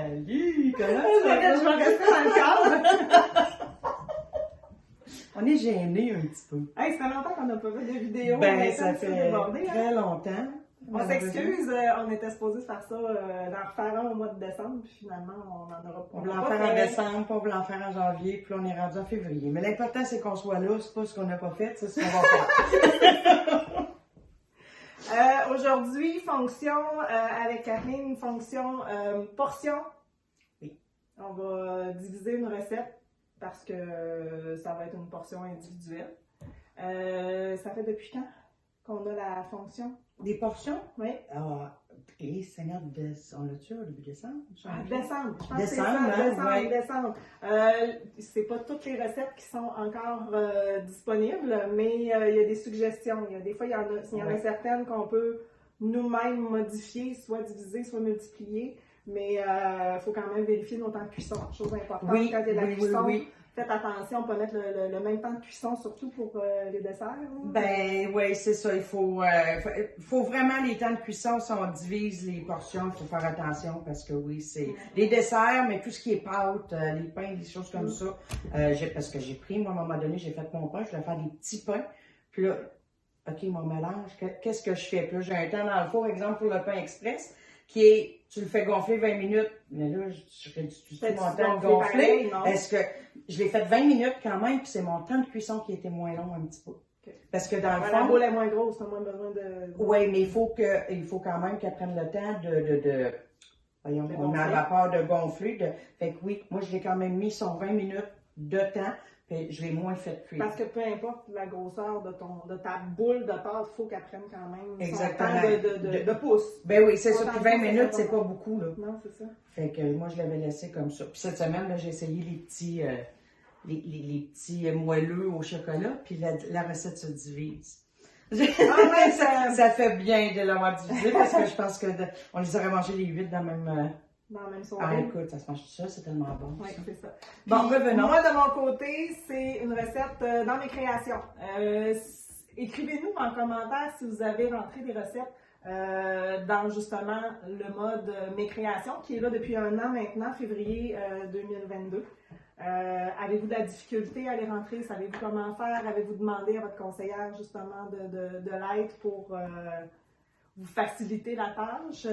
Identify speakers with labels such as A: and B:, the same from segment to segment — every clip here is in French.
A: Salut! Comment
B: Je vais rester dans le cadre.
A: On est gênés un petit peu.
B: Hey, ça fait longtemps qu'on n'a pas fait de vidéo.
A: Ben, ça fait
B: débordé,
A: très longtemps.
B: On s'excuse, on était supposé faire ça, d'en refaire un au mois de décembre, puis finalement, on n'en aura pas.
A: On voulait en faire en décembre, puis on voulait en faire en janvier, puis là, on est rendu en février. Mais l'important, c'est qu'on soit là, c'est pas ce qu'on n'a pas fait, c'est ce qu'on va faire.
B: Aujourd'hui, fonction avec Karine, fonction portion.
A: Oui.
B: On va diviser une recette parce que ça va être une portion individuelle. Ça fait depuis quand qu'on a la fonction?
A: Des portions?
B: Oui.
A: Ah, et Seigneur, on l'a-tu au début décembre?
B: Décembre. Je pense
A: Décembre,
B: que c'est ça,
A: hein?
B: décembre. C'est pas toutes les recettes qui sont encore disponibles, mais il y a des suggestions. Des fois, il y en a certaines qu'on peut nous-mêmes modifier, soit diviser, soit multiplier. Mais il faut quand même vérifier nos temps de cuisson. Chose importante, quand il y a de la cuisson, faites attention, on peut mettre le même temps de cuisson, surtout pour les desserts. Hein?
A: Ben oui, c'est ça. Il faut vraiment, les temps de cuisson, si on divise les portions, il faut faire attention parce que oui, c'est les desserts, mais tout ce qui est pâtes, les pains, des choses comme ça. Parce que j'ai pris, moi, à un moment donné, j'ai fait mon pain, je voulais faire des petits pains. Puis là, OK, mon mélange, qu'est-ce que je fais? Puis là, j'ai un temps dans le four, exemple, pour le pain express, qui est, tu le fais gonfler 20 minutes, mais là, je réduis tout mon temps de gonfler. Est-ce que je l'ai fait 20 minutes quand même, puis c'est mon temps de cuisson qui était moins long un petit peu.
B: Okay.
A: Parce que dans le fond...
B: La boule est moins grosse, t'as moins besoin de...
A: Oui, mais il faut quand même qu'elle prenne le temps voyons, on a la vapeur de gonfler. Fait que oui, moi, je l'ai quand même mis son 20 minutes de temps. Puis je l'ai moins fait cuire.
B: Parce que peu importe la grosseur de ta boule de pâte, il faut qu'elle prenne quand même
A: exactement.
B: son temps de pouce.
A: Ben oui, c'est ça. Puis 20 minutes, c'est pas beaucoup, là.
B: Non, c'est ça.
A: Fait que moi, je l'avais laissé comme ça. Puis cette semaine, là, j'ai essayé les petits moelleux au chocolat, puis la recette se divise. Ça fait bien de l'avoir divisé parce que je pense on les aurait mangés les 8 dans le même...
B: Dans la même soirée.
A: Ah, écoute, ça se mange tout ça, c'est tellement bon.
B: Oui, c'est ça.
A: Bon, revenons.
B: Moi, de mon côté, c'est une recette dans mes créations. Écrivez-nous en commentaire si vous avez rentré des recettes dans justement le mode mes créations, qui est là depuis un an maintenant, février 2022. Avez-vous de la difficulté à les rentrer? Savez-vous comment faire? Avez-vous demandé à votre conseillère justement de l'aide pour vous faciliter la tâche?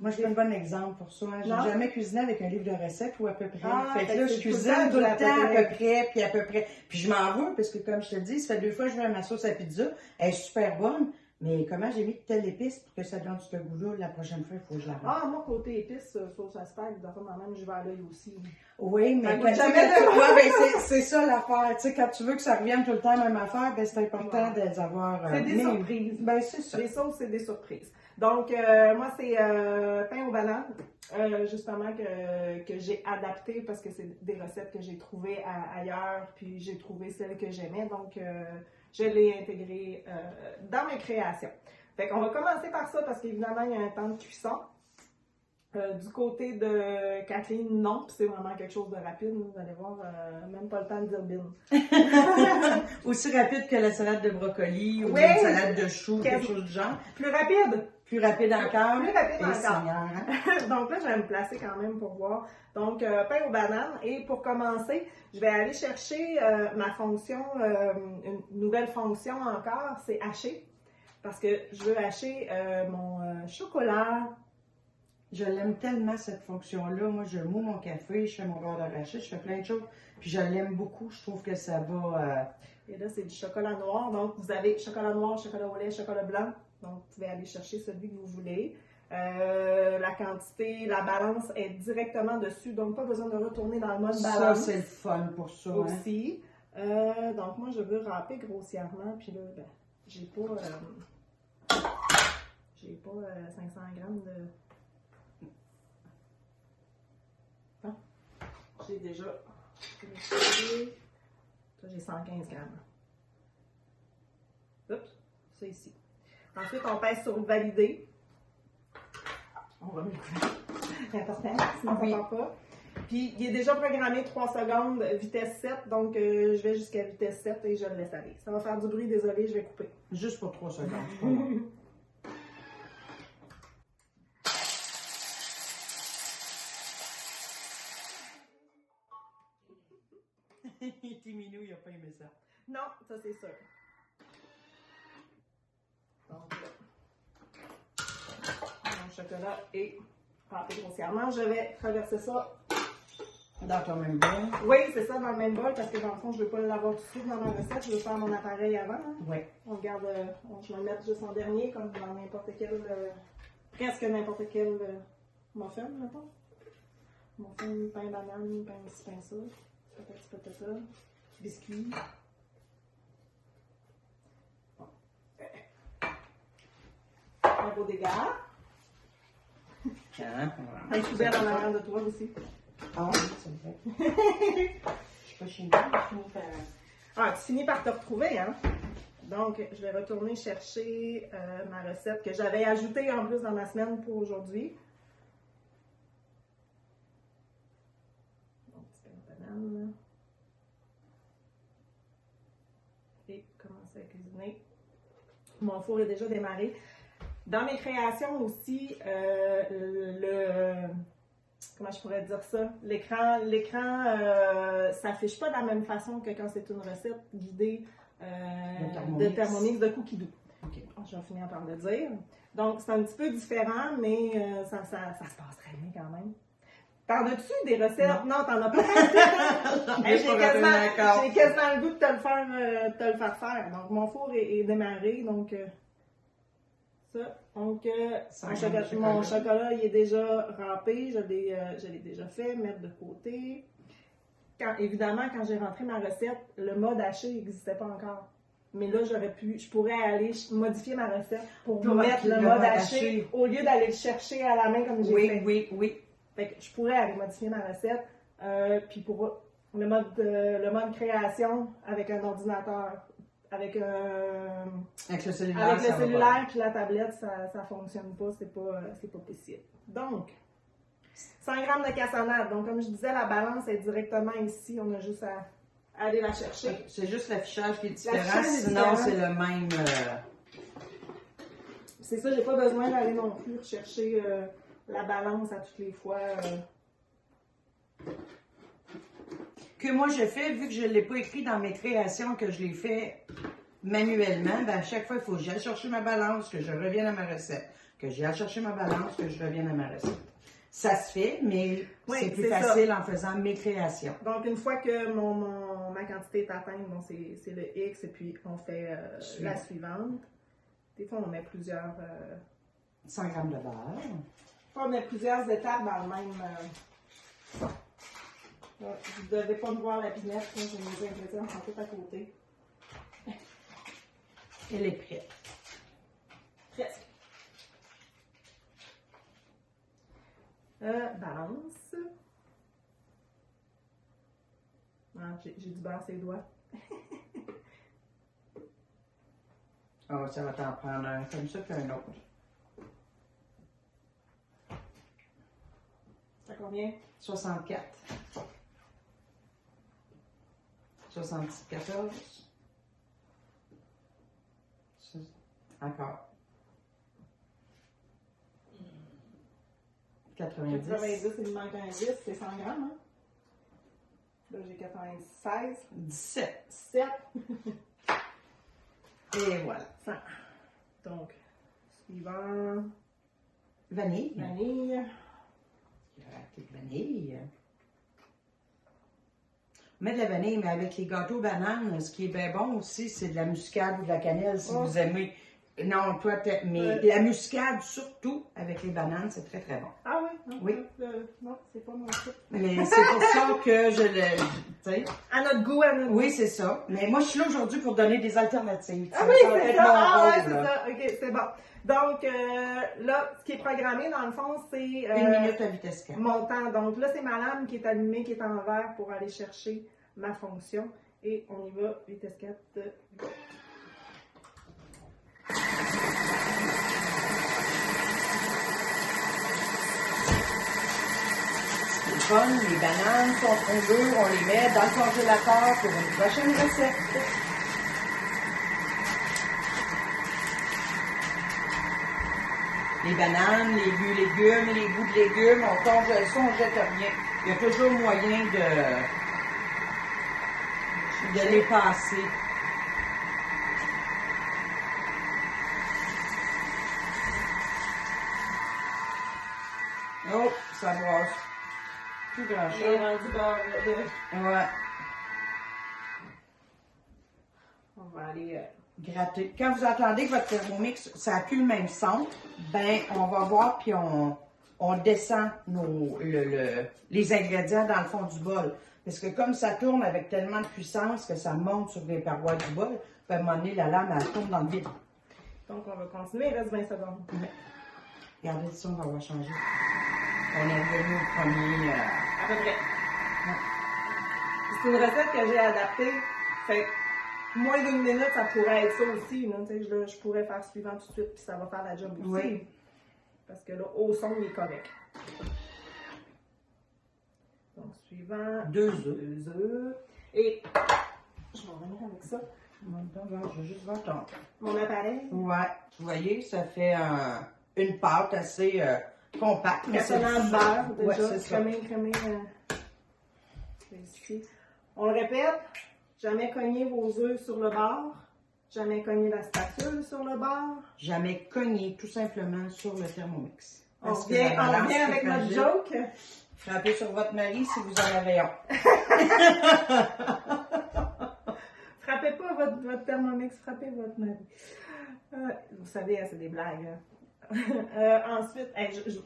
A: Moi, je suis un bon exemple pour ça. J'ai jamais cuisiné avec un livre de recettes ou à peu près. Fait que là, je cuisine tout le temps à peu près, puis à peu près. Puis je m'en veux, parce que comme je te dis, ça fait 2 fois que je fais ma sauce à pizza. Elle est super bonne. Mais comment j'ai mis telle épice pour que ça donne ce goût-là, la prochaine fois, il faut que je la rende.
B: Ah, moi, côté épices, sauce à spag, même, je vais à l'œil aussi.
A: Oui, mais quand c'est ça l'affaire. Tu sais, quand tu veux que ça revienne tout le temps à la même affaire, ben, c'est important de les avoir.
B: C'est des surprises.
A: Ben, c'est ça.
B: Les sauces, c'est des surprises. Donc, moi, c'est pain aux bananes, justement, que j'ai adapté parce que c'est des recettes que j'ai trouvées ailleurs, puis j'ai trouvé celles que j'aimais. Donc, je l'ai intégré dans mes créations. Fait qu'on va commencer par ça parce qu'évidemment, il y a un temps de cuisson. Du côté de Kathleen, non, puis c'est vraiment quelque chose de rapide. Vous allez voir, même pas le temps de dire bin.
A: Aussi rapide que la salade de brocoli ou une salade de choux, quelque chose du genre.
B: Plus rapide.
A: Plus rapide encore.
B: Plus rapide encore.
A: Seigneur, hein?
B: Donc là, je vais me placer quand même pour voir. Donc, pain aux bananes. Et pour commencer, je vais aller chercher ma fonction, une nouvelle fonction encore, c'est hacher. Parce que je veux hacher mon chocolat.
A: Je l'aime tellement, cette fonction-là. Moi, je moue mon café, je fais mon beurre d'arachide, je fais plein de choses. Puis je l'aime beaucoup. Je trouve que ça va...
B: Et là, c'est du chocolat noir. Donc, vous avez chocolat noir, chocolat au lait, chocolat blanc. Donc, vous pouvez aller chercher celui que vous voulez. La quantité, la balance est directement dessus. Donc, pas besoin de retourner dans le mode balance.
A: Ça, c'est le fun pour ça.
B: Aussi. Donc, moi, je veux râper grossièrement. Puis là, ben, j'ai pas 500 grammes de... Non. J'ai déjà... Ça, j'ai 115 grammes. Oups, ça ici. Ensuite, on pèse sur valider. On va mettre c'est important, sinon ça ne part pas. Puis, il est déjà programmé 3 secondes, vitesse 7. Donc, je vais jusqu'à vitesse 7 et je le laisse aller. Ça va faire du bruit, désolé, je vais couper.
A: Juste pour 3 secondes. Timinou, il a pas aimé ça.
B: Non, ça c'est sûr. Donc, mon chocolat est râpé grossièrement. Je vais traverser ça.
A: Dans ton même bol?
B: Oui, c'est ça, dans le même bol, parce que dans le fond, je ne veux pas l'avoir tout de suite dans ma recette. Je veux faire mon appareil avant. Hein.
A: Oui.
B: On garde, je vais le mettre juste en dernier, comme dans n'importe quel, presque n'importe quel muffin, mettons. Muffin, pain banane, pain ci, pain ça. Petit patata, biscuits. Bon. Un beau dégât. Un poubelle en arrière de toi aussi.
A: Ah, c'est vrai. Je suis pas chez nous, je finis par...
B: Ah, tu finis par te retrouver, hein? Donc, je vais retourner chercher ma recette que j'avais ajoutée en plus dans ma semaine pour aujourd'hui. Un petit pain de banane. Et commencer à cuisiner. Mon four est déjà démarré. Dans mes créations aussi, comment je pourrais dire ça? L'écran s'affiche pas de la même façon que quand c'est une recette guidée de Thermomix de Cookie Dough.
A: Okay.
B: Je vais finir par le dire. Donc, c'est un petit peu différent, mais ça se passe très bien quand même. T'en as-tu des recettes? Non, t'en as pas. J'ai quasiment le goût de te le faire faire. Donc, mon four est démarré, donc... ça. Donc, mon chocolat, il est déjà râpé, je l'ai déjà fait, mettre de côté. Évidemment, quand j'ai rentré ma recette, le mode haché n'existait pas encore. Mais là, je pourrais aller modifier ma recette pour mettre le mode haché au lieu d'aller le chercher à la main comme j'ai fait.
A: Oui.
B: Fait que je pourrais aller modifier ma recette. Puis pour le mode création avec un ordinateur. Avec le cellulaire puis la tablette, ça fonctionne pas, c'est pas possible. Donc, 100 g de cassonade. Donc, comme je disais, la balance est directement ici. On a juste à aller la chercher.
A: C'est juste l'affichage qui est différent, sinon c'est le même...
B: C'est ça, j'ai pas besoin d'aller non plus rechercher la balance à toutes les fois.
A: Que moi je fais, vu que je ne l'ai pas écrit dans mes créations, que je l'ai fait manuellement, ben à chaque fois, il faut que j'aille chercher ma balance, que je revienne à ma recette. Que j'aille chercher ma balance, que je revienne à ma recette. Ça se fait, mais c'est plus facile en faisant mes créations.
B: Donc, une fois que ma quantité est atteinte, bon, c'est le X, et puis on fait la suivante. Des fois, on met plusieurs...
A: 100 g de beurre.
B: Des fois, on met plusieurs étapes dans le même... Vous ne devez pas me voir la pinette, j'ai mes ingrédients sont tout à côté.
A: Elle est prête.
B: Presque. Balance. Ah, j'ai du beurre sur les doigts.
A: Oh, ça va t'en prendre un comme ça puis un autre.
B: Ça combien?
A: 64. 74. Encore. 90.
B: 90, il me manque un 10, c'est 100 grammes, hein? Là, j'ai 96.
A: 17.
B: 7.
A: Et voilà.
B: 100. Donc, suivant.
A: Vanille.
B: Vanille.
A: Il y a raté de vanille. Mettre de la vanille, mais avec les gâteaux bananes, ce qui est bien bon aussi, c'est de la muscade ou de la cannelle, si vous aimez. Non, toi, mais la muscade, surtout, avec les bananes, c'est très, très bon.
B: Ah oui? Non,
A: oui.
B: Non, c'est pas mon truc.
A: Mais c'est pour ça que je le... Tu sais.
B: À notre goût, à notre goût.
A: Oui, c'est ça. Mais moi, je suis là aujourd'hui pour donner des alternatives.
B: Ah oui, c'est ça. Ah ouais, c'est ça. OK, c'est bon. Donc, là, ce qui est programmé, dans le fond, c'est...
A: 1 minute à vitesse 4.
B: Mon temps. Donc là, c'est ma lame qui est allumée, qui est en vert pour aller chercher ma fonction. Et on y va, vitesse 4. Go.
A: Les bananes sont fondeuses, on les met dans le congélateur pour une prochaine recette. Les bananes, les légumes, les bouts de légumes, on congèle ça, on jette rien. Il y a toujours moyen de les passer. Oh, ça brasse. Plus grand
B: Il est
A: chose.
B: rendu bord.
A: Ouais.
B: On va aller...
A: Gratter. Quand vous entendez que votre Thermomix, ça n'a plus le même son, ben, on va voir puis on descend les ingrédients dans le fond du bol. Parce que comme ça tourne avec tellement de puissance que ça monte sur les parois du bol, puis à un moment donné, la lame, elle tourne dans le vide.
B: Donc, on va continuer. Il reste 20 secondes.
A: Regardez ça, on va avoir changé. On est revenu au premier...
B: À peu près. C'est une recette que j'ai adaptée. Fait que moins d'une minute, ça pourrait être ça aussi. Là. Je pourrais faire suivant tout de suite, puis ça va faire la job aussi.
A: Oui.
B: Parce que là, au son, il est correct. Donc, suivant.
A: 2 œufs.
B: 2 œufs. Et je vais revenir avec ça.
A: Je vais juste voir
B: Mon appareil.
A: Ouais. Vous voyez, ça fait une pâte assez compacte. Mais c'est
B: Personnage de beurre,
A: Ouais,
B: déjà.
A: c'est ça.
B: Crémé. Ici. On le répète, jamais cogner vos œufs sur le bord. Jamais cogner la spatule sur le bord.
A: Jamais cogner tout simplement sur le Thermomix.
B: On
A: Parce que
B: revient
A: la balance
B: avec
A: est
B: notre
A: fragile.
B: joke.
A: Frappez sur votre mari si vous en avez un.
B: Frappez pas votre Thermomix, frappez votre mari. Vous savez, c'est des blagues. Ensuite,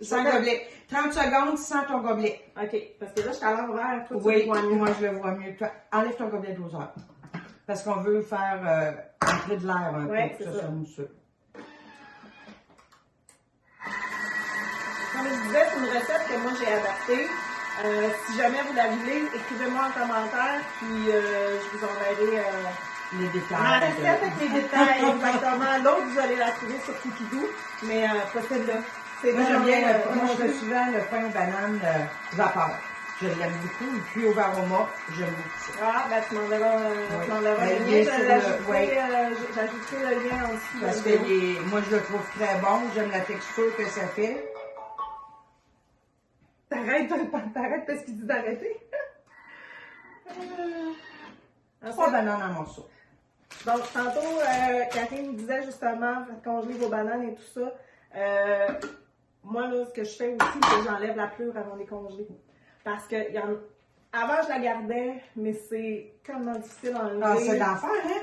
A: Sans gobelet. 30 secondes sans ton gobelet.
B: OK, parce que là, je suis à l'envers. Toi, tu
A: Oui,
B: le vois mieux.
A: moi je le vois mieux. Toi, enlève ton gobelet 12 heures. Parce qu'on veut faire entrer de l'air un
B: Ouais,
A: peu,
B: c'est
A: ça
B: ça.
A: soit mousseux.
B: Comme je disais, c'est une recette que moi j'ai adaptée. Si jamais vous la voulez, écrivez-moi en commentaire, puis je vous enverrai
A: Les détails.
B: ma recette avec les détails exactement. L'autre, vous allez la trouver sur Kikidou, mais pas celle-là. C'est
A: Moi j'aime bien,
B: vraiment,
A: moi je fais souvent le pain banane vapeur. Je l'aime beaucoup. Et puis au aroma, j'aime beaucoup ça.
B: Ah, ben tu m'enverras le
A: Bien
B: lien.
A: sûr,
B: J'ajouterai le lien en dessous.
A: Parce
B: de la vidéo.
A: que moi je le trouve très bon. J'aime la texture que ça fait.
B: T'arrêtes parce qu'il dit d'arrêter.
A: 3 bananes en morceaux.
B: Donc, tantôt, Karine me disait justement, faites congeler vos bananes et tout ça. Moi, là, ce que je fais aussi, c'est que j'enlève la pleure avant de les congeler. Parce que avant, je la gardais, mais c'est tellement difficile à enlever.
A: Ah, c'est d'enfer, hein?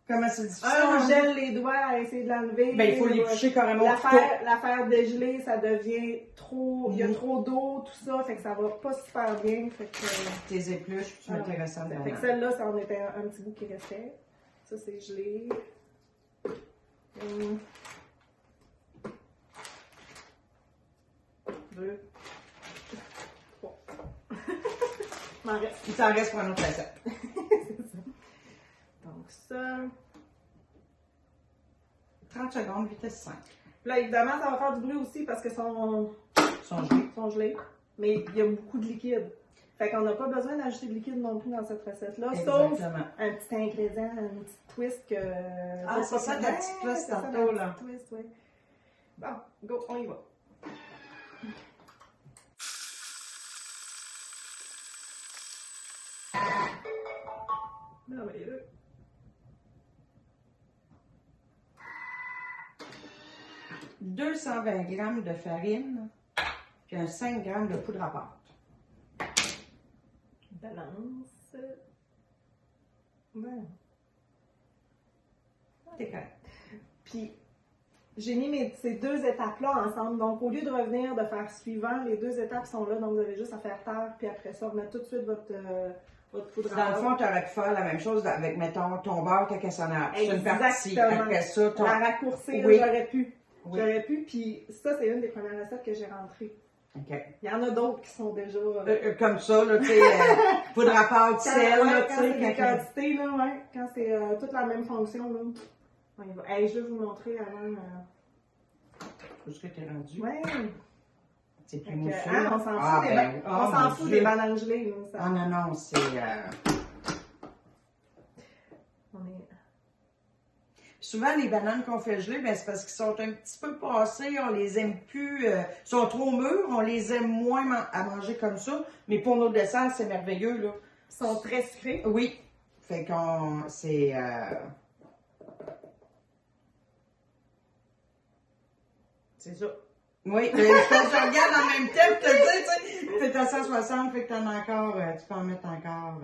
A: Comment c'est difficile?
B: On gèle les doigts à essayer de l'enlever.
A: Ben, il faut les toucher carrément au couteau.
B: La faire dégeler, ça devient trop... Il y a trop d'eau, tout ça, fait que ça va pas super bien. Fait que...
A: Tes épluches, tu mets tes restants
B: Fait que celle-là, ça en était un petit bout qui restait. Ça, c'est gelé. 2, 3. M'en reste.
A: Il t'en reste pour une autre recette.
B: C'est ça. Donc ça.
A: 30 secondes, vitesse 5.
B: Là, évidemment, ça va faire du bruit aussi parce que sont gelés. Mais il y a beaucoup de liquide. Fait qu'on n'a pas besoin d'ajouter de liquide non plus dans cette recette-là. Sauf
A: Exactement.
B: un petit ingrédient, un petit twist que.
A: Ah, c'est ça, ta petite twist
B: c'est ça,
A: tantôt,
B: ma
A: là.
B: petite twist, oui. Bon, go, on y va. Merveilleux.
A: « 220 g de farine, puis un 5 g de poudre à pâte.
B: Balance. Ouais.
A: C'est correct.
B: Puis, j'ai mis ces deux étapes-là ensemble. Donc, au lieu de revenir de faire suivant, les deux étapes sont là. Donc, vous avez juste à faire taire. Puis après ça, remettre tout de suite votre poudre à
A: Dans le
B: pâte.
A: fond, tu aurais pu faire la même chose avec, mettons, ton beurre, ta cassonade. C'est une partie.
B: Exactement.
A: Après ça, ton...
B: La raccourcir,
A: Oui.
B: j'aurais pu.
A: Oui.
B: J'aurais pu. Puis, ça, c'est une des premières recettes que j'ai rentrées.
A: OK.
B: Il y en a d'autres qui sont déjà...
A: Comme ça, là, tu sais, poudre à pâte, sel, là, tu
B: quand c'est
A: sais.
B: des
A: quand-
B: quantités, là, ouais. Quand c'est toute la même fonction, là. On y va. Hey, je vais vous montrer avant...
A: Où est-ce que tu es rendu?
B: Ouais.
A: C'est plus
B: Fait que,
A: mousseux.
B: on s'en fout,
A: Ah,
B: des,
A: ben,
B: on
A: oh,
B: s'en
A: mon
B: fout
A: Dieu.
B: des bananes gelées. Là, ça.
A: Ah non, non, c'est...
B: On est...
A: Souvent, les bananes qu'on fait geler, ben, c'est parce qu'ils sont un petit peu passés, on les aime plus, sont trop mûrs, on les aime moins à manger comme ça. Mais pour nos desserts, c'est merveilleux, là.
B: Ils sont très sucrés.
A: Oui. Fait qu'on, c'est...
B: C'est ça.
A: Oui, je regarde en même temps, tu sais, t'es à 160, fait que t'en as encore, tu peux en mettre encore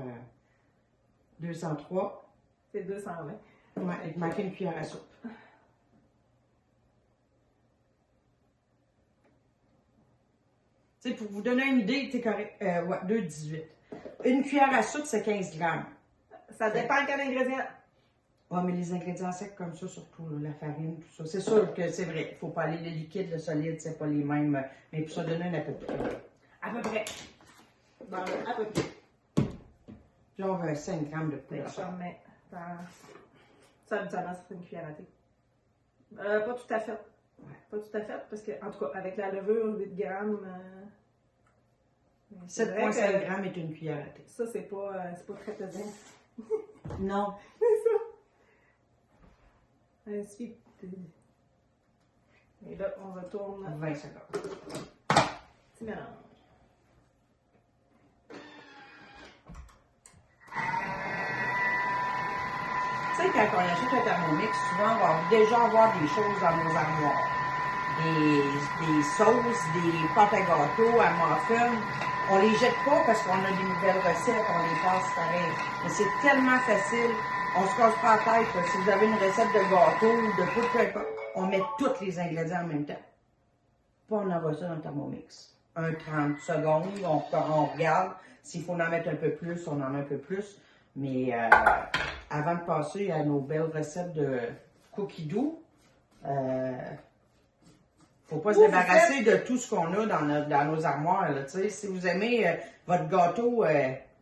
A: 203.
B: C'est 220.
A: Ouais, il te manquait une cuillère à soupe. Tu sais, pour vous donner une idée, t'es correct. Ouais, 2,18. Une cuillère à soupe, c'est 15 grammes.
B: Ça dépend quel ingrédient.
A: Ouais, mais les ingrédients secs comme ça, surtout là, la farine, tout ça. C'est sûr que c'est vrai. Il faut pas aller le liquide, le solide, c'est pas les mêmes. Mais pour ça donner un à peu près.
B: À peu près. Dans le à peu près.
A: Genre 5 grammes de poudre.
B: Je remets dans... Ça, habituellement, c'est une cuillère à thé. Pas tout à fait.
A: Ouais.
B: Pas tout à fait, parce que, en tout cas, avec la levure, 8 grammes...
A: 7,5 grammes est une cuillère à thé.
B: Ça, c'est pas très pesant.
A: Non.
B: C'est ça. Ensuite, et là, on retourne.
A: 20 secondes.
B: Petit mélange.
A: Tu sais, quand on achète un Thermomix, souvent, on va déjà avoir des choses dans nos armoires. Des sauces, des pâtes à gâteau, à muffins. On les jette pas parce qu'on a des nouvelles recettes, on les passe pareil. Mais c'est tellement facile. On se casse pas la tête. Là. Si vous avez une recette de gâteau ou de tout, peu importe, on met tous les ingrédients en même temps. Puis on envoie ça dans le Thermomix. 30 secondes, on regarde. S'il faut en mettre un peu plus, on en met un peu plus. Mais avant de passer à nos belles recettes de cookies doux, faut pas se débarrasser de tout ce qu'on a dans nos armoires. Là, si vous aimez votre gâteau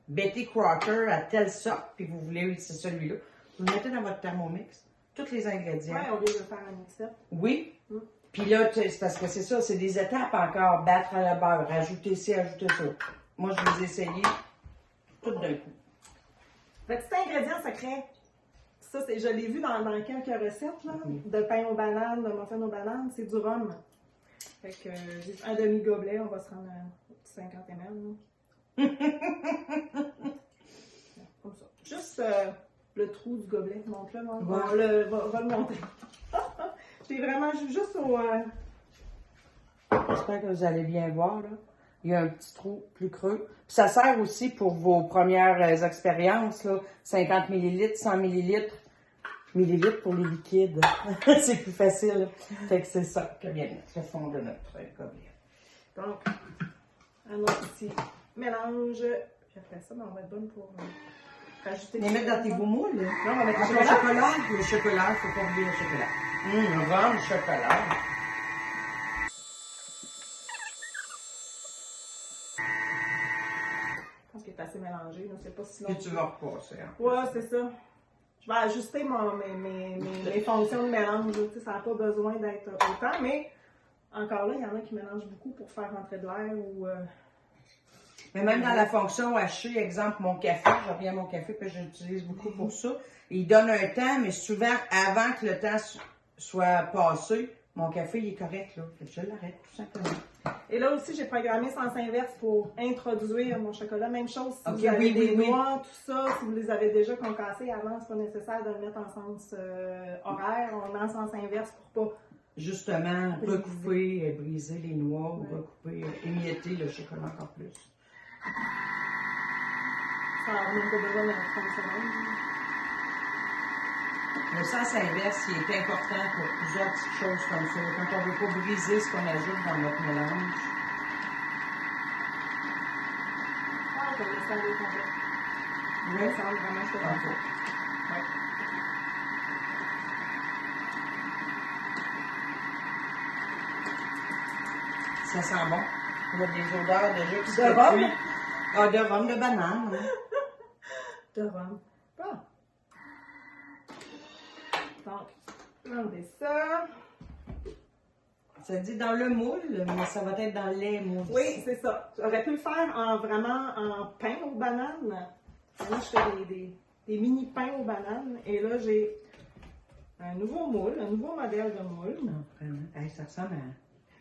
A: Betty Crocker à telle sorte, puis vous voulez utiliser celui-là, vous le mettez dans votre Thermomix, tous les ingrédients.
B: Ouais, au lieu de faire un mix-up.
A: Oui. Puis là, c'est parce que c'est ça, c'est des étapes encore. Battre à la beurre, ajouter ci, ajouter ça. Moi, je les ai essayés tout d'un coup.
B: Petit ingrédient secret. Ça, je l'ai vu dans quelques recettes, là, de pain aux bananes, de muffins aux bananes, c'est du rhum. Fait que juste un demi-gobelet, on va se rendre à 50 ml. Comme ça. Juste le trou du gobelet, montre-le, moi.
A: Ouais.
B: Va le montrer. J'ai vraiment juste au...
A: J'espère que vous allez bien voir, là. Il y a un petit trou plus creux. Puis ça sert aussi pour vos premières expériences, là. 50 ml, 100 ml. Millilitres pour les liquides. C'est plus facile. Fait que c'est ça que vient le fond de notre gobelet.
B: Donc, un autre petit mélange. Puis après ça, on va être bonne pour rajouter...
A: Les mettre dans tes beaux moules, là.
B: Non, on va mettre
A: le chocolat. Le chocolat, il faut pas oublier le chocolat. On va le chocolat.
B: Je pense qu'il est assez mélangé. Je ne sais pas si...
A: Et tu vas repasser. Hein.
B: Ouais, c'est ça. Je vais ajuster mes fonctions de mélange. Ça n'a pas besoin d'être autant, mais encore là, il y en a qui mélangent beaucoup pour faire rentrer de l'air ou...
A: Mais même dans la fonction hachée, exemple, mon café, je reviens à mon café que j'utilise beaucoup pour ça. Il donne un temps, mais souvent, avant que le temps soit passé, mon café, il est correct, là. Fait que je l'arrête, tout simplement.
B: Et là aussi, j'ai programmé sens inverse pour introduire mon chocolat. Même chose si
A: Ok,
B: vous avez des
A: oui.
B: noix, tout ça, si vous les avez déjà concassés avant, c'est pas nécessaire de le mettre en sens horaire. On met en sens inverse pour pas...
A: Justement, recouper, briser les noix, ou recouper, émietter le chocolat encore plus.
B: Ça n'a même pas besoin de 30 secondes.
A: Le sens inverse, il est important pour plusieurs petites choses comme ça. Quand on ne veut pas briser ce qu'on ajoute dans notre mélange.
B: Ah, on peut le laisser aller complet.
A: Oui,
B: Ça va vraiment se faire.
A: ouais. Ça sent bon. Il y a des odeurs déjà qui se
B: De rhum?
A: Ah, de rhum, de banane. Oui.
B: De rhum. Bon. Donc, enlever ça.
A: Ça dit dans le moule, mais ça va être dans les moules.
B: Oui, c'est ça. J'aurais pu le faire vraiment en pain aux bananes. Moi, je fais des mini pains aux bananes. Et là, j'ai un nouveau moule, un nouveau modèle de moule.
A: Non, vraiment. Hey, ça ressemble à...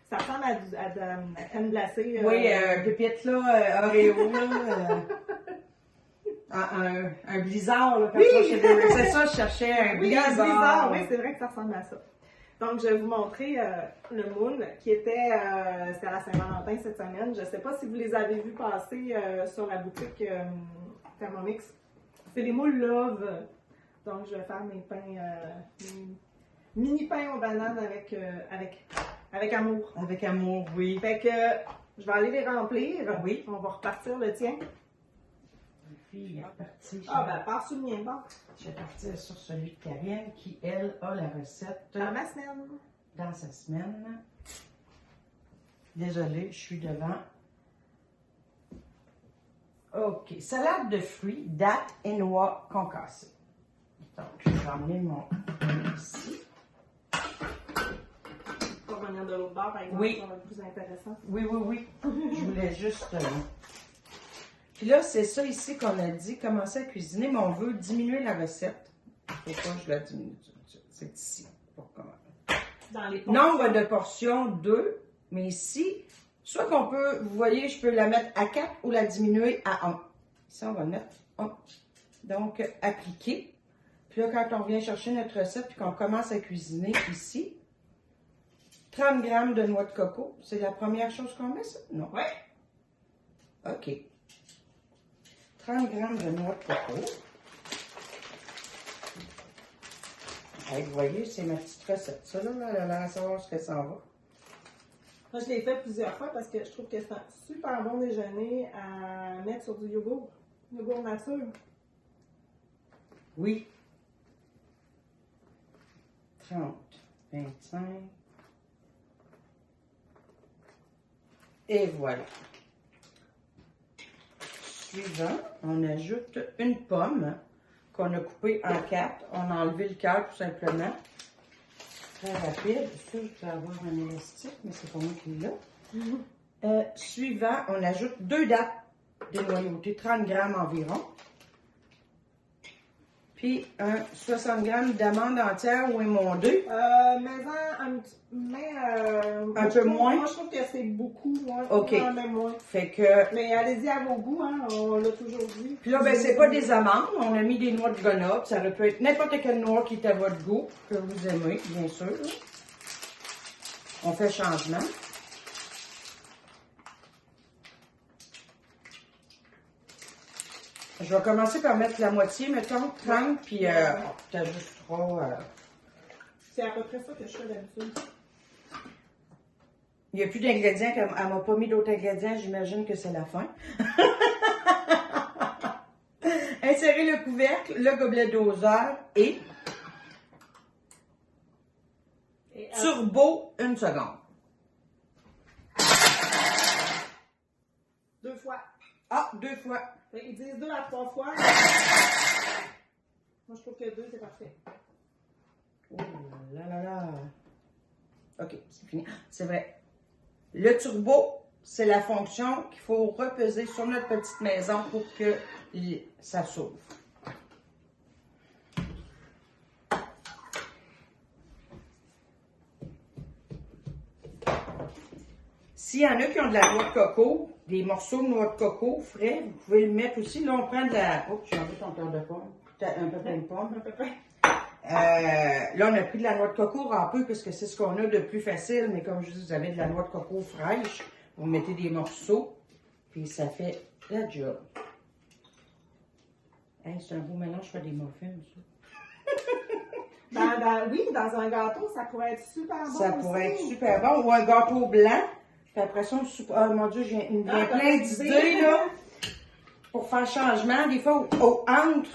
B: Ça ressemble à de la crème glacée.
A: Oui, pépite là, Oreo là. Un blizzard, là, quand
B: Oui!
A: c'est ça, je cherchais un
B: Oui,
A: blizzard.
B: un blizzard, oui, c'est vrai que ça ressemble à ça. Donc, je vais vous montrer le moule qui était, c'était à la Saint-Valentin cette semaine. Je ne sais pas si vous les avez vus passer sur la boutique Thermomix. C'est les moules Love. Donc, je vais faire mes pains, mes mini pains aux bananes avec amour.
A: Avec amour, oui.
B: Fait que je vais aller les remplir.
A: Oui.
B: On va repartir le tien.
A: La fille est repartie.
B: Ah, ben, passe sur le mien, bon.
A: Je vais partir sur celui de Karine qui, elle, a la recette
B: Dans ma semaine.
A: dans sa semaine. Désolée, je suis devant. OK. Salade de fruits, dattes et noix concassées. Donc, je vais emmener mon ici.
B: Pour venir de l'autre bord, par exemple,
A: Oui.
B: ça va être plus intéressant.
A: Oui, oui, oui. Je voulais juste... Puis là, c'est ça ici qu'on a dit, commencer à cuisiner, mais on veut diminuer la recette. Pourquoi je la diminue? C'est ici. Pour comment?
B: Dans les
A: Nombre de portions, 2. Mais ici, soit qu'on peut, vous voyez, je peux la mettre à 4 ou la diminuer à 1. Ici, on va mettre 1. Donc, appliquer. Puis là, quand on vient chercher notre recette puis qu'on commence à cuisiner ici, 30 g de noix de coco. C'est la première chose qu'on met, ça? Non.
B: Oui.
A: OK. 30 g de noix de coco. Hey, vous voyez, c'est ma petite recette. Ça, là, elle a l'air à savoir ce que ça va.
B: Moi, je l'ai fait plusieurs fois parce que je trouve que c'est un super bon déjeuner à mettre sur du yogourt. Yogourt nature.
A: Oui. 30, 25. Et voilà. Suivant, on ajoute une pomme qu'on a coupée en 4. On a enlevé le cœur tout simplement. Très rapide. Ça, je vais avoir un élastique, mais c'est pas moi qui l'ai. Suivant, on ajoute 2 dattes dénoyautées, 30 g environ. Puis 60 g d'amandes entières ou émondées. Un peu moins.
B: Moi, je trouve que c'est beaucoup. Moi,
A: OK.
B: Même moins.
A: Fait que...
B: Mais allez-y à vos goûts, hein, on l'a toujours dit.
A: Puis là, ben, c'est pas des amandes. On a mis des noix de Grenoble. Ça peut être n'importe quelle noix qui est à votre goût, que vous aimez, bien sûr. Là. On fait changement. Je vais commencer par mettre la moitié, mettons, 30, puis tu ajusteras...
B: C'est à peu près ça que je fais d'habitude.
A: Il n'y a plus d'ingrédients, elle m'a pas mis d'autres ingrédients, j'imagine que c'est la fin. Insérez le couvercle, le gobelet doseur et turbo 1 seconde.
B: 2 fois.
A: Ah, 2 fois.
B: Ils disent 2 à 3 fois. Moi, je trouve que 2, c'est parfait.
A: Oh là là là. OK, c'est fini. C'est vrai. Le turbo, c'est la fonction qu'il faut repeser sur notre petite maison pour que ça s'ouvre. S'il y en a qui ont de la noix de coco, des morceaux de noix de coco frais, vous pouvez le mettre aussi. Là, on prend de la... Oh, j'ai enlevé ton cœur de pomme. Un peu plein de pommes.
B: À peu près.
A: Là, on a pris de la noix de coco râpée parce que c'est ce qu'on a de plus facile. Mais comme je dis, vous avez de la noix de coco fraîche. Vous mettez des morceaux. Puis ça fait la job. Hey, c'est un beau mélange, je fais des muffins, ça.
B: Oui, dans un gâteau, ça pourrait être super bon.
A: Ça pourrait être super bon. Ou un gâteau blanc. Puis après ça, oh mon Dieu, j'ai plein d'idées, là. Pour faire changement. Des fois, entre.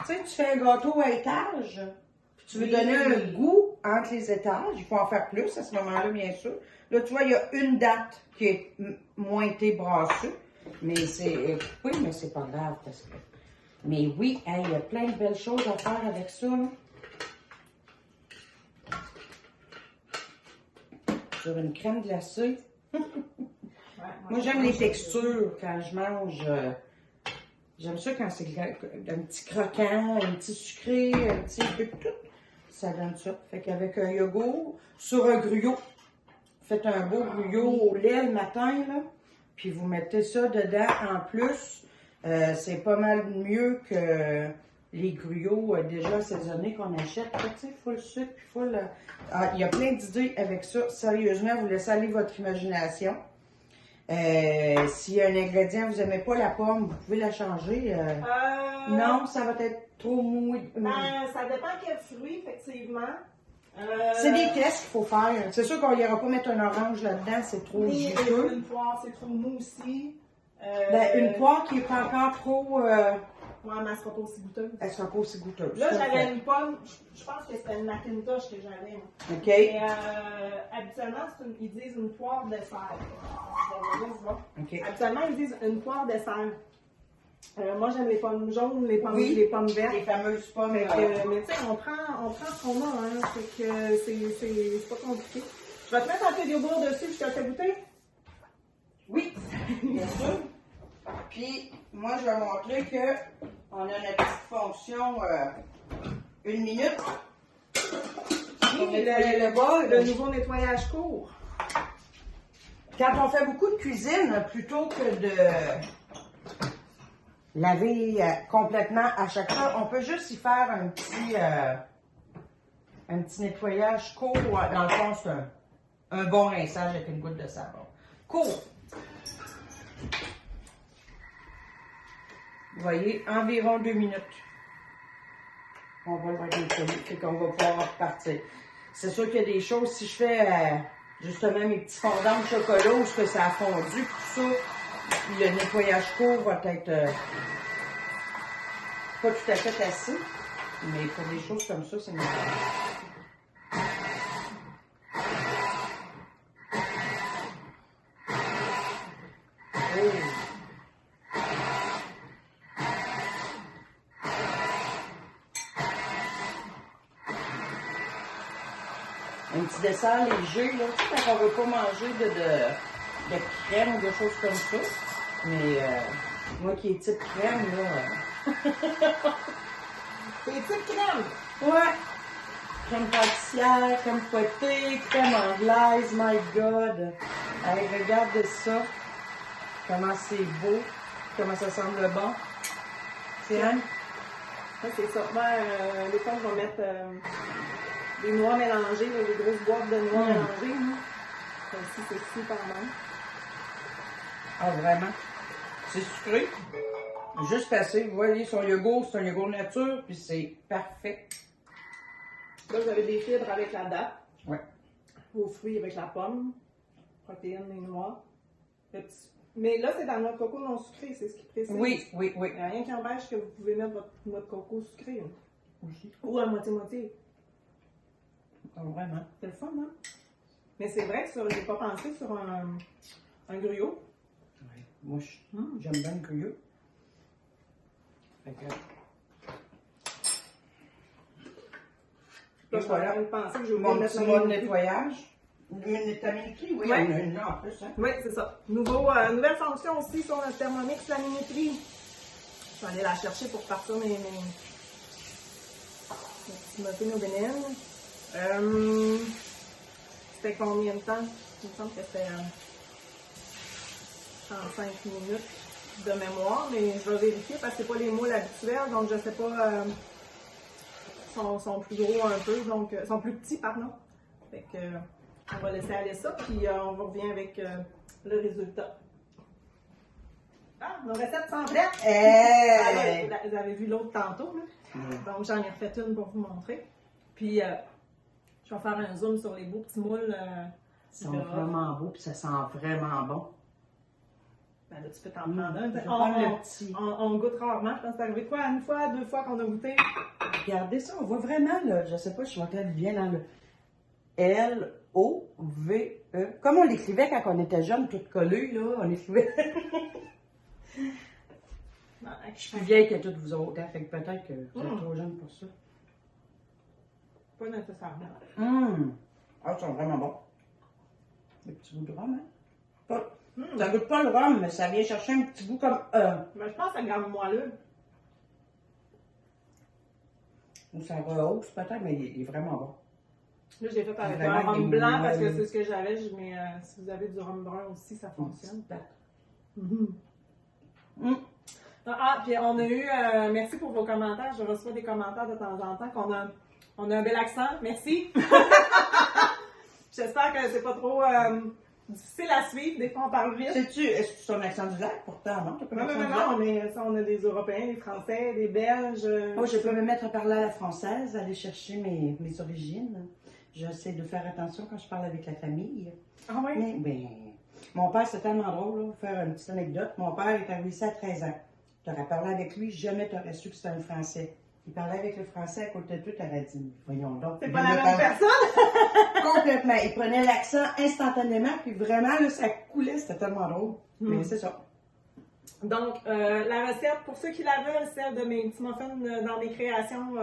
A: Tu sais, tu fais un gâteau à étage. Puis tu veux donner un goût entre les étages. Il faut en faire plus à ce moment-là, bien sûr. Là, tu vois, il y a une date qui est mointée brassée. Mais c'est coupé, mais c'est pas grave parce que. Mais oui, hey, il y a plein de belles choses à faire avec ça. Là. Sur une crème glacée. Moi, j'aime les textures quand je mange. J'aime ça quand c'est un petit croquant, un petit sucré, un petit peu de tout. Ça donne ça. Fait qu'avec un yogourt, sur un gruyot, faites un beau gruyot au lait le matin, là. Puis vous mettez ça dedans en plus. C'est pas mal mieux que les gruyos déjà assaisonnés qu'on achète. Tu sais, full sucre, puis full... il y a plein d'idées avec ça. Sérieusement, vous laissez aller votre imagination. S'il y a un ingrédient, vous n'aimez pas la pomme, vous pouvez la changer. Non, ça va être trop mou.
B: Ça dépend quel fruit, effectivement.
A: C'est des tests qu'il faut faire. C'est sûr qu'on n'ira pas mettre un orange là-dedans, c'est trop juteux.
B: Une poire, c'est trop mou aussi.
A: Une poire qui n'est pas encore trop...
B: Ouais, mais elle sera pas aussi goûteuse.
A: Elle sera pas aussi goûteuse.
B: Là, j'avais une pomme, je pense que c'était une Macintosh que j'avais. Moi.
A: OK.
B: Et habituellement, ils disent une poire de serre.
A: OK.
B: Habituellement, ils disent une poire de serre. Moi, j'aime les pommes jaunes, les pommes vertes.
A: Les fameuses pommes.
B: Mais tu sais, on prend ce qu'on a, hein. C'est que c'est pas compliqué. Je vais te mettre un peu de yogourt dessus, je te fais goûter.
A: Oui, bien sûr. Puis, moi, je vais montrer que on a notre petite fonction 1 minute.
B: Oui, le nouveau nettoyage court.
A: Quand on fait beaucoup de cuisine, plutôt que de laver complètement à chaque fois, on peut juste y faire un petit nettoyage court. Dans le fond, c'est un bon rinçage avec une goutte de savon. Court. Vous voyez, environ 2 minutes. On va le voir nettoyer, fait qu'on va pouvoir repartir. C'est sûr qu'il y a des choses, si je fais justement mes petits fondants de chocolat ou ce que ça a fondu, tout ça, le nettoyage court va être pas tout à fait assez, mais pour des choses comme ça, c'est nécessaire. Un petit dessert léger, là, tu sais, quand on ne veut pas manger de crème ou de choses comme ça. Mais moi qui est type crème, là.
B: T'es type crème?
A: Ouais. Crème pâtissière, crème fouettée, crème anglaise, my God. Allez, regarde ça. Comment c'est beau. Comment ça semble bon. C'est Anne?
B: Ça, c'est ça. Moi, des fois, je vais mettre des noix mélangées, là, des grosses boîtes de noix mélangées. Ici, c'est super bon.
A: Ah, vraiment? C'est sucré. Juste assez. Vous voyez, son yogourt, c'est un yogourt nature, puis c'est parfait.
B: Là, vous avez des fibres avec la date.
A: Ouais.
B: Vos fruits avec la pomme. Protéines, les noix. Mais là, c'est dans la noix de coco non sucrée, c'est ce qui précise.
A: Oui.
B: Il n'y a rien qui empêche que vous pouvez mettre votre noix de coco sucrée.
A: Aussi.
B: Ou à moitié-moitié.
A: Ah, vraiment.
B: C'est le fun, hein? Mais c'est vrai que je n'ai pas pensé sur un gruyot.
A: Ouais. Moi, j'aime bien le gruyot. Fait que...
B: Là, je suis en train de penser que j'ai oublié
A: Mon
B: de mettre
A: petit
B: ma
A: mot de
B: minuterie.
A: nettoyage. Ta minuterie, oui,
B: Ouais.
A: il y en a une là en plus. Hein?
B: Oui, c'est ça. Nouvelle fonction aussi sur notre Thermomix, la minuterie. Je vais aller la chercher pour partir mes petits muffins au bénin. C'était combien de temps? Il me semble que c'était 35 minutes de mémoire, mais je vais vérifier parce que c'est pas les moules habituels, donc je sais pas. Sont plus gros un peu, donc sont plus petits, pardon. Fait que on va laisser aller ça, puis on revient avec le résultat. Ah, nos recettes sont prêtes!
A: Hey!
B: Vous avez vu l'autre tantôt, là. Donc j'en ai refait une pour vous montrer. Puis je vais faire un zoom sur les beaux petits moules.
A: Ils sont vraiment beaux, puis ça sent vraiment bon.
B: Ben là, tu peux t'en prendre un.
A: Je vais prendre le petit.
B: On goûte rarement. Je pense que c'est arrivé quoi? Une fois, 2 fois qu'on a goûté.
A: Regardez ça, on voit vraiment, là, je sais pas, je suis peut-être bien dans le L-O-V-E. Comme on l'écrivait quand on était jeune, tout collé, là, on écrivait. Je suis plus vieille que toutes vous autres, hein, fait que peut-être que vous êtes trop jeune pour ça.
B: Pas nécessairement.
A: Ah, ils sont vraiment bons. Le petit goût de rhum, hein? Ça goûte pas le rhum, mais ça vient chercher un petit goût comme
B: Mais je pense que ça garde moelleux.
A: ou ça rehausse peut-être, mais il est vraiment bon.
B: Là, je l'ai fait avec
A: Vraiment
B: un rhum
A: des
B: blanc parce que
A: moelleux.
B: c'est ce que j'avais. Mais si vous avez du rhum brun aussi, ça fonctionne. Ah, puis on a eu, merci pour vos commentaires. Je reçois des commentaires de temps en temps on a un bel accent. Merci. J'espère que c'est pas trop difficile à suivre. Des fois, on parle vite.
A: Est-ce que c'est un accent du lac pourtant, non? T'as pas
B: Non,
A: l'accent
B: non,
A: du lac?
B: non, mais ça, on a des Européens, des Français, des Belges.
A: Moi, je peux me mettre à parler à la française, aller chercher mes origines. J'essaie de faire attention quand je parle avec la famille.
B: Ah oui?
A: Mais, mon père, c'est tellement drôle, là, pour faire une petite anecdote. Mon père est arrivé ici à 13 ans. Tu aurais parlé avec lui, jamais tu aurais su que c'était un Français. Il parlait avec le Français à côté de toi, tu aurais dit, voyons donc.
B: C'est pas la même personne?
A: Complètement. Il prenait l'accent instantanément, puis vraiment, là, ça coulait, c'était tellement drôle. Mais c'est ça.
B: Donc, la recette, pour ceux qui la veulent, celle de mes petits muffins dans mes créations,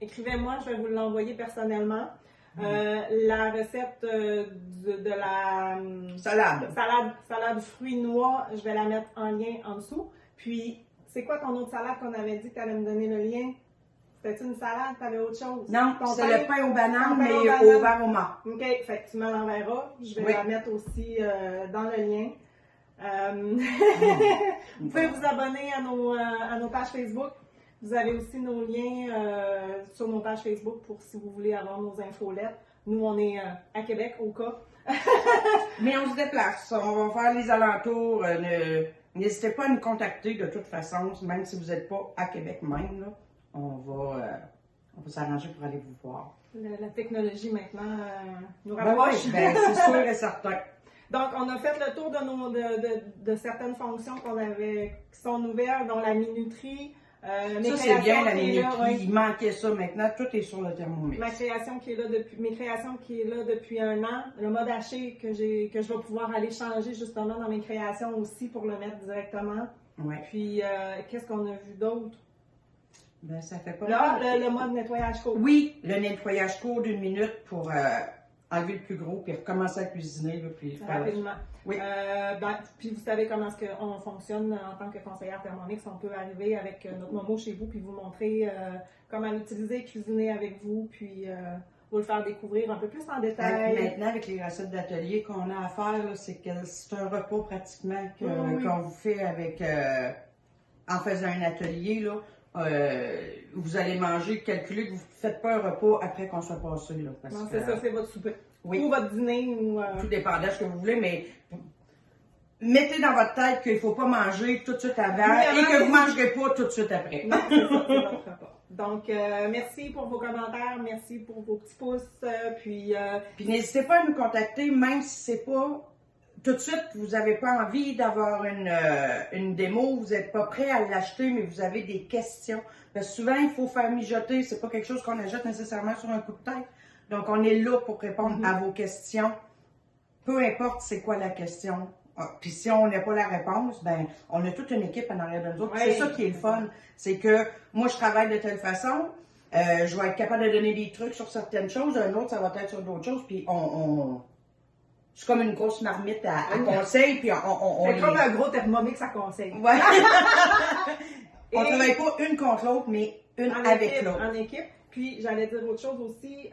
B: écrivez-moi, je vais vous l'envoyer personnellement. La recette de la salade fruits noix, je vais la mettre en lien en dessous. Puis, c'est quoi ton autre salade qu'on avait dit que tu allais me donner le lien? C'était une salade? Tu avais autre chose?
A: Non, c'est le pain aux bananes, mais au aroma.
B: OK, fait que tu me l'enverras. Je vais la mettre aussi dans le lien. Vous pouvez vous abonner à nos pages Facebook. Vous avez aussi nos liens sur nos pages Facebook pour si vous voulez avoir nos infolettes. Nous, on est à Québec, au cas.
A: Mais on se déplace. On va faire les alentours. N'hésitez pas à nous contacter de toute façon, même si vous n'êtes pas à Québec même. Là, on va s'arranger pour aller vous voir.
B: La technologie maintenant nous
A: Ben
B: rapproche.
A: oui, c'est sûr et certain.
B: Donc, on a fait le tour de certaines fonctions qui sont nouvelles, dont la minuterie.
A: Ça, c'est bien la minuterie. Il manquait ça maintenant. Tout est sur le Thermomix.
B: Mes créations qui est là depuis 1 an. Le mode haché que je vais pouvoir aller changer justement dans mes créations aussi pour le mettre directement.
A: Ouais.
B: Puis, qu'est-ce qu'on a vu d'autre?
A: Ben, ça fait pas
B: Là, le mode nettoyage court.
A: Oui, le nettoyage court d'1 minute pour enlever le plus gros puis recommencer à cuisiner. Là, puis
B: Rapidement.
A: Oui.
B: Puis vous savez comment est-ce qu'on fonctionne en tant que conseillère Thermomix. On peut arriver avec notre Momo chez vous puis vous montrer comment l'utiliser, cuisiner avec vous, puis vous le faire découvrir un peu plus en détail.
A: Maintenant, avec les recettes d'atelier qu'on a à faire, c'est un repas pratiquement qu'on vous fait avec en faisant un atelier. Là. Vous allez manger, calculer que vous ne faites pas un repas après qu'on soit passé. Là,
B: non, c'est ça, c'est votre souper.
A: Oui.
B: Ou votre dîner. Ou,
A: tout dépend de ce que vous voulez, mais mettez dans votre tête qu'il ne faut pas manger tout de suite avant et que vous ne mangerez pas tout de suite après.
B: Non, c'est ça, c'est votre repas. Donc, merci pour vos commentaires, merci pour vos petits pouces, puis
A: n'hésitez pas à nous contacter, même si c'est pas tout de suite, vous n'avez pas envie d'avoir une démo, vous n'êtes pas prêt à l'acheter, mais vous avez des questions. Parce que souvent, il faut faire mijoter, c'est pas quelque chose qu'on achète nécessairement sur un coup de tête. Donc, on est là pour répondre à vos questions. Peu importe c'est quoi la question. Puis si on n'a pas la réponse, ben on a toute une équipe en arrière de nous autres.
B: Oui.
A: C'est ça qui est le fun. C'est que moi, je travaille de telle façon. Je vais être capable de donner des trucs sur certaines choses. Un autre, ça va être sur d'autres choses. Puis c'est comme une grosse marmite à conseil. Puis
B: c'est comme un gros Thermomix à conseil.
A: Ouais. On ne travaille pas une contre l'autre, mais une avec l'autre.
B: En équipe. Puis, j'allais dire autre chose aussi.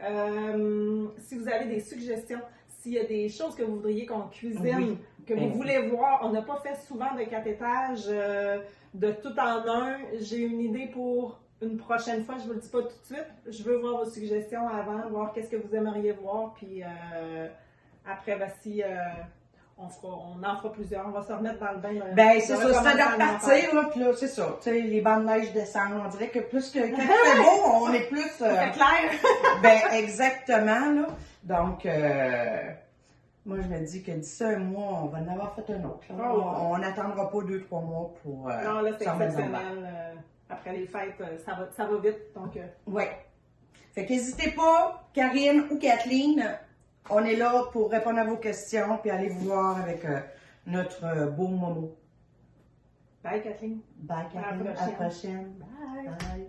B: Si vous avez des suggestions, s'il y a des choses que vous voudriez qu'on cuisine, que vous voulez voir, on n'a pas fait souvent de 4 étages de tout en un. J'ai une idée pour une prochaine fois. Je ne vous le dis pas tout de suite. Je veux voir vos suggestions avant, voir qu'est-ce que vous aimeriez voir. Puis, après, si... on en fera plusieurs. On va se remettre dans le bain.
A: Ben, c'est ça. C'est de repartir, là. Puis là, c'est ça. Tu sais, les bancs de neige descendent. On dirait que plus que quand il fait beau, on est plus.
B: C'est clair.
A: Ben, exactement, là. Donc, moi, je me dis que d'ici un mois, on va en avoir fait un autre. On n'attendra pas 2-3 mois pour.
B: Non, là, c'est exceptionnel. Après les fêtes, ça va vite. Donc.
A: Ouais. Fait qu'hésitez pas, Karine ou Kathleen. On est là pour répondre à vos questions puis aller vous voir avec notre beau Momo.
B: Bye, Kathleen.
A: Bye, Kathleen. À la prochaine.
B: Bye.
A: Bye.